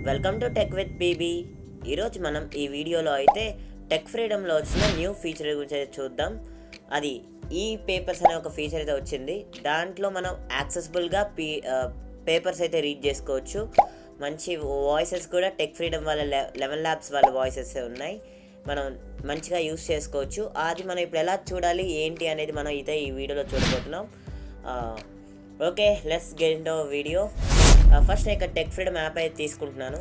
Welcome to tech with BB. ఈరోజు మనం ఈ వీడియోలో అయితే టెక్ ఫ్రీడమ్లో వచ్చిన న్యూ ఫీచర్ గురించి అయితే చూద్దాం. అది ఈ పేపర్స్ అనే ఒక ఫీచర్ అయితే వచ్చింది. దాంట్లో మనం యాక్సెసిబుల్గా పేపర్స్ అయితే రీడ్ చేసుకోవచ్చు. మంచి వాయిసెస్ కూడా టెక్ ఫ్రీడమ్ వాళ్ళ 11 ల్యాబ్స్ వాళ్ళ వాయిసెస్ ఉన్నాయి. మనం మంచిగా యూస్ చేసుకోవచ్చు. అది మనం ఇప్పుడు ఎలా చూడాలి ఏంటి అనేది మనం అయితే ఈ వీడియోలో చూడబోతున్నాం. Okay, let's get into video. First నేను ఇక్కడ టెక్ ఫ్రీడమ్ యాప్ అయితే తీసుకుంటున్నాను.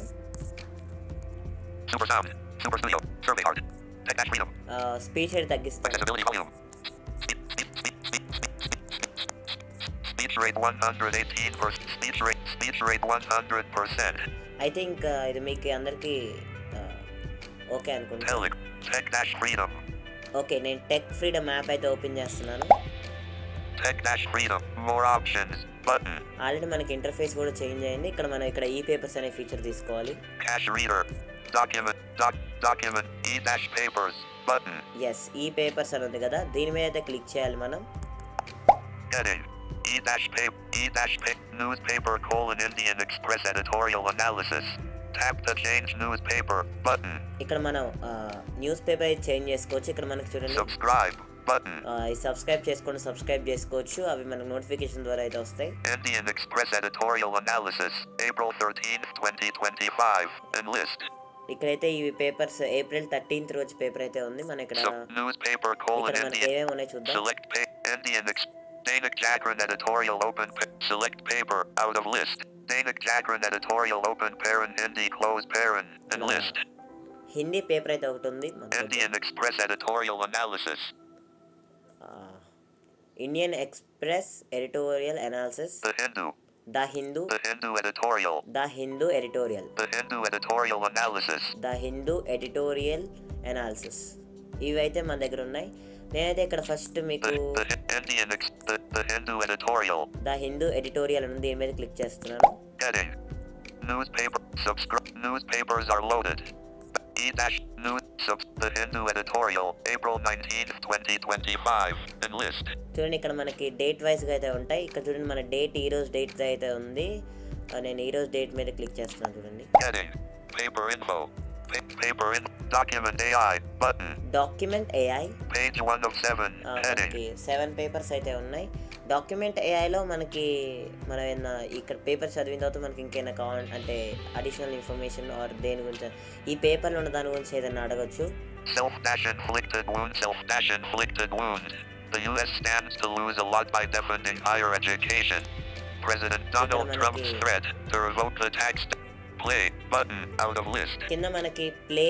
స్పీచ్ అయితే తగ్గిస్తాను. ఐ థింక్ ఇది మీకు అందరికీ ఓకే అనుకుంటున్నాను. ఓకే, నేను టెక్ ఫ్రీడమ్ యాప్ అయితే ఓపెన్ చేస్తున్నాను. ఆల్రెడీ మనకి ఇంటర్ఫేస్ కూడా చేంజ్ అయింది. ఇక్కడ మనం ఇక్కడ ఈ పేపర్స్ అనే ఫీచర్ తీసుకోవాలి. ఎస్, ఈ పేపర్స్ అని ఉంది కదా, దీని మీద అయితే క్లిక్ చేయాలి మనం. Newspaper: Indian Express editorial analysis. Tap the change newspaper button. ఇక్కడ మనం న్యూస్ పేపర్ అయితే చేంజ్ చేసుకోవచ్చు. ఇక్కడ మనకి చూడండి Subscribe button. ఈ సబ్స్క్రైబ్ చేసుకొని సబ్స్క్రైబ్ చేసుకోవచ్చు. అవి మనకు నోటిఫికేషన్ ద్వారా అయితే వస్తాయి. Indian Express editorial analysis, April 13th, 2025. Enlist. ఇక్కడైతే ఈ పేపర్స్ ఏప్రిల్ 13th రోజు పేపర్ అయితే ఉంది. మన ఇక్కడ Newspaper: మనకి ఏమేమి ఉన్నాయో చూద్దాం. Select Indian Danic Jagran editorial open select paper out of list. Danic Jagran editorial open parent Hindi close parent enlist. Hindi paper అయితే ఒకటి ఉంది. Indian Express editorial analysis. Indian express editorial analysis. The Hindu editorial. The Hindu editorial. The Hindu editorial analysis. The Hindu editorial analysis. ఇవి అయితే మన దగ్గర ఉన్నాయి. నేనైతే ఇక్కడ ఫస్ట్ మీకు The Hindu editorial. The Hindu editorial అని దీని మీద క్లిక్ చేస్తున్నాను. Heading: Newspaper. Newspapers are loaded. The Hindu editorial, April 19th, 2025. Enlist. చూడండి, ఇక్కడ మనకి డేట్ వైజ్గా అయితే ఉంటాయి. ఇక్కడ చూడండి, మన డేట్ ఈ రోజు డేట్ అయితే ఉంది. నేను ఈ రోజు డేట్ మీద క్లిక్ చేస్తున్నాను. చూడండి. Heading: Paper info. Document AI button. Document AI. Page 1 of 7. Heading. 7 papers అయితే ఉన్నాయి. డాక్యుమెంట్ ఏఐలో మనకి మనం ఇక్కడ పేపర్ చదివిన తర్వాత మనకి ఇంకేమైనా కావాలి అంటే అడిషనల్ ఇన్ఫర్మేషన్ ఆర్ దేని గురించి ఈ పేపర్లో ఉన్న దాని గురించి ఏదైనా అడగచ్చు. Self-inflicted wound. The US stands to lose a lot by defunding higher education. President Donald Trump's threat to revoke the tax. Play button out of list. కింద మనకి ప్లే,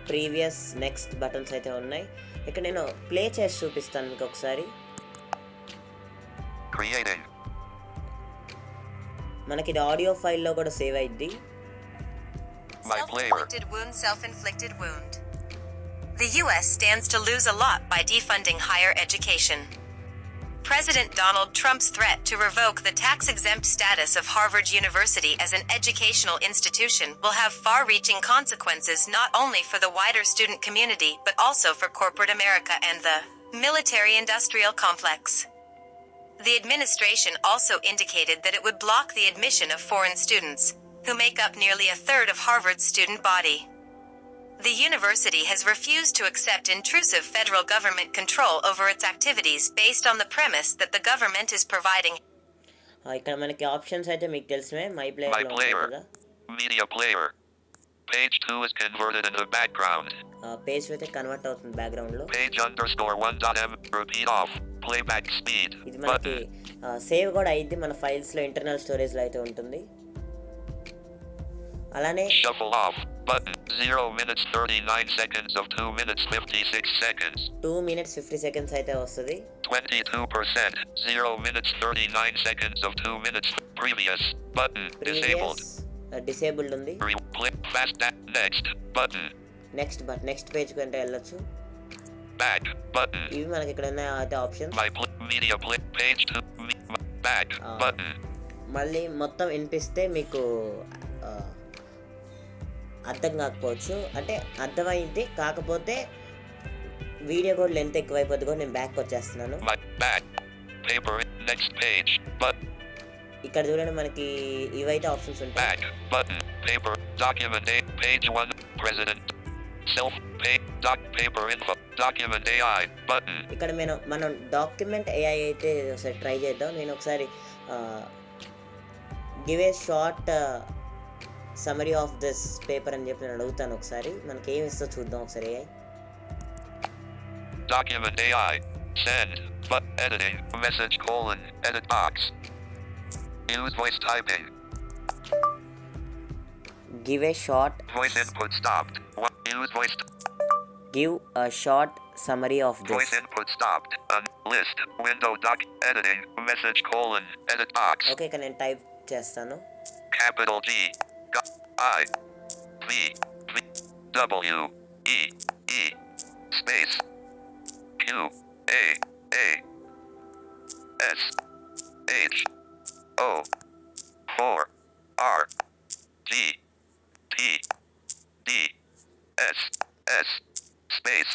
ప్రీవియస్, నెక్స్ట్ బటన్స్ అయితే ఉన్నాయి. ఇక్కడ నేను ప్లే చేసి చూపిస్తాను మీకు ఒకసారి. Creating. మనకి ఇది ఆడియో ఫైల్లో కూడా సేవ్ అయ్యింది. Self-inflicted wound. The US stands to lose a lot by defunding higher education. President Donald Trump's threat to revoke the tax-exempt status of Harvard University as an educational institution will have far-reaching consequences not only for the wider student community but also for corporate America and the military-industrial complex. The administration also indicated that it would block the admission of foreign students, who make up nearly a third of Harvard's student body. The university has refused to accept intrusive federal government control over its activities based on the premise that the government is providing. ఇక్కడ మనకి options అయితే మీకు తెలిసిమే. My player Media player. Page 2 is converted in the background. Page అయితే convert అవుతుంది background లో. Page_1.m repeat off. Playback speed. ఇది మనకి సేవ్ కూడా అయ్యింది మన ఫైల్స్ లో, ఇంటర్నల్ స్టోరేజ్ లో అయితే ఉంటుంది. అలానే shuffle off button. 0 minutes 39 seconds of 2 minutes 56 seconds. 2 minutes 50 seconds అయితే వస్తుంది. 22%. 0 minutes 39 seconds of 2 minutes. Previous button. Disabled. Disabled ఉంది. Next button. నెక్స్ట్ పేజ్ కి అంటే వెళ్ళొచ్చు. Back button. ఇవి మనకి ఇక్కడ ఉన్న అయితే options. Media play page 2 back button. మళ్ళీ మొత్తం వినిపిస్తే మీకు అర్థం కాకపోవచ్చు, అంటే అర్థమైంది కాకపోతే వీడియో కూడా లెంత్ ఎక్కువైపోద్ది కూడా. నేను బ్యాక్ వచ్చేస్తున్నాను. ఇక్కడ చూడండి మనకి ఇవైతే ఆప్షన్స్ ఉంటాయి. Document A. Page 1. President. Self-pay. Paper info. Document AI. Button. ఇక్కడ మనం డాక్యుమెంట్ ఏఐ అయితే ఒకసారి ట్రై చేద్దాం. నేను ఒకసారి give a short summary of this paper అని చెప్పి నేను అడుగుతాను. ఒకసారి మనకి ఏమి ఇస్తో చూద్దాం ఒకసారి AI. Document AI. Send. But editing. Message colon. Edit box. Use voice typing. Give a short. Voice input stopped. Use voice. Give a short summary of this. Voice input stopped. List. Window doc. Editing. Message colon. Edit box. Okay, ఇక్కడ నేను type చేస్తాను. Capital G. I. V. V. W. E. E. Space. Q. A. A. S. H. O. 4. R. G. T. D. S. S. Space.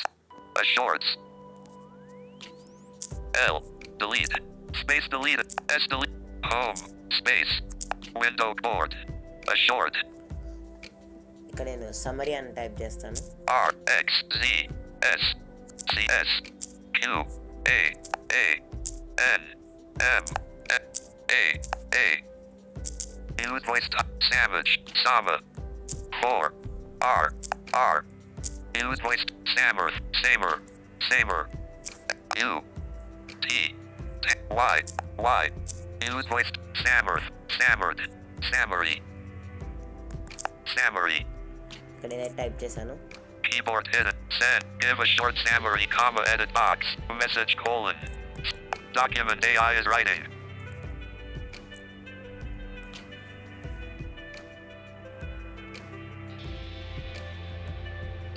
Assurance. L. Delete. Space delete. S delete. Home. Space. Window board. Assured. ఇక్కడ నేను summary అని type చేస్తాను. R. X. Z. S. C. S. Q. A. A. N. M. A. A. Use voice type. Savage. Sama. 4. R. R. Use voice. Sammer. Samer. Samer. U. T. Y. Y. Use voice. Sammer. Sammered. Sammery. Sammery. ఇక్కడ నేను type చేశాను. Keyboard hidden. Send. Give a short summary, comma, edit box. Message colon. Document AI is writing.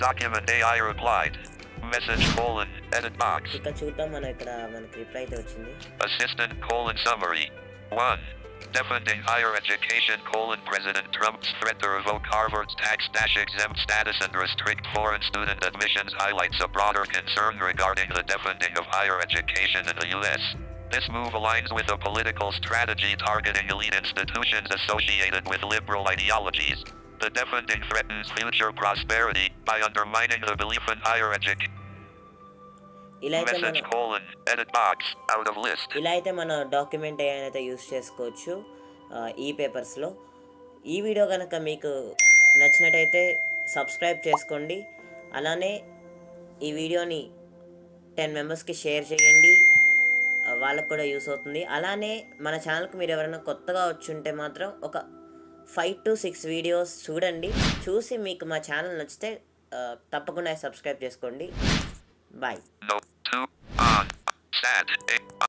Document AI replied. Message colon. Edit box. ఇక్కడ చూద్దాం, మనకి reply అయితే వచ్చింది. Assistant colon summary. 1. Defending higher education colon President Trump's threat to revoke Harvard's tax-exempt status and restrict foreign student admissions highlights a broader concern regarding the defunding of higher education in the U.S. This move aligns with a political strategy targeting elite institutions associated with liberal ideologies. The defunding threatens future prosperity by undermining the belief in higher education. Message colon edit box out of list. ఇలా అయితే మన document AI అయితే use చేసుకోవచ్చు ఈ పేపర్స్లో. ఈ video కనుక మీకు నచ్చినట్టయితే సబ్స్క్రైబ్ చేసుకోండి. అలానే ఈ వీడియోని 10 మెంబర్స్కి షేర్ చేయండి, వాళ్ళకు కూడా యూస్ అవుతుంది. అలానే మన ఛానల్కి మీరు ఎవరైనా కొత్తగా వచ్చుంటే మాత్రం ఒక 5 to 6 వీడియోస్ చూడండి. చూసి మీకు మా ఛానల్ నచ్చితే తప్పకుండా సబ్స్క్రైబ్ చేసుకోండి. బాయ్. Note 2 on sad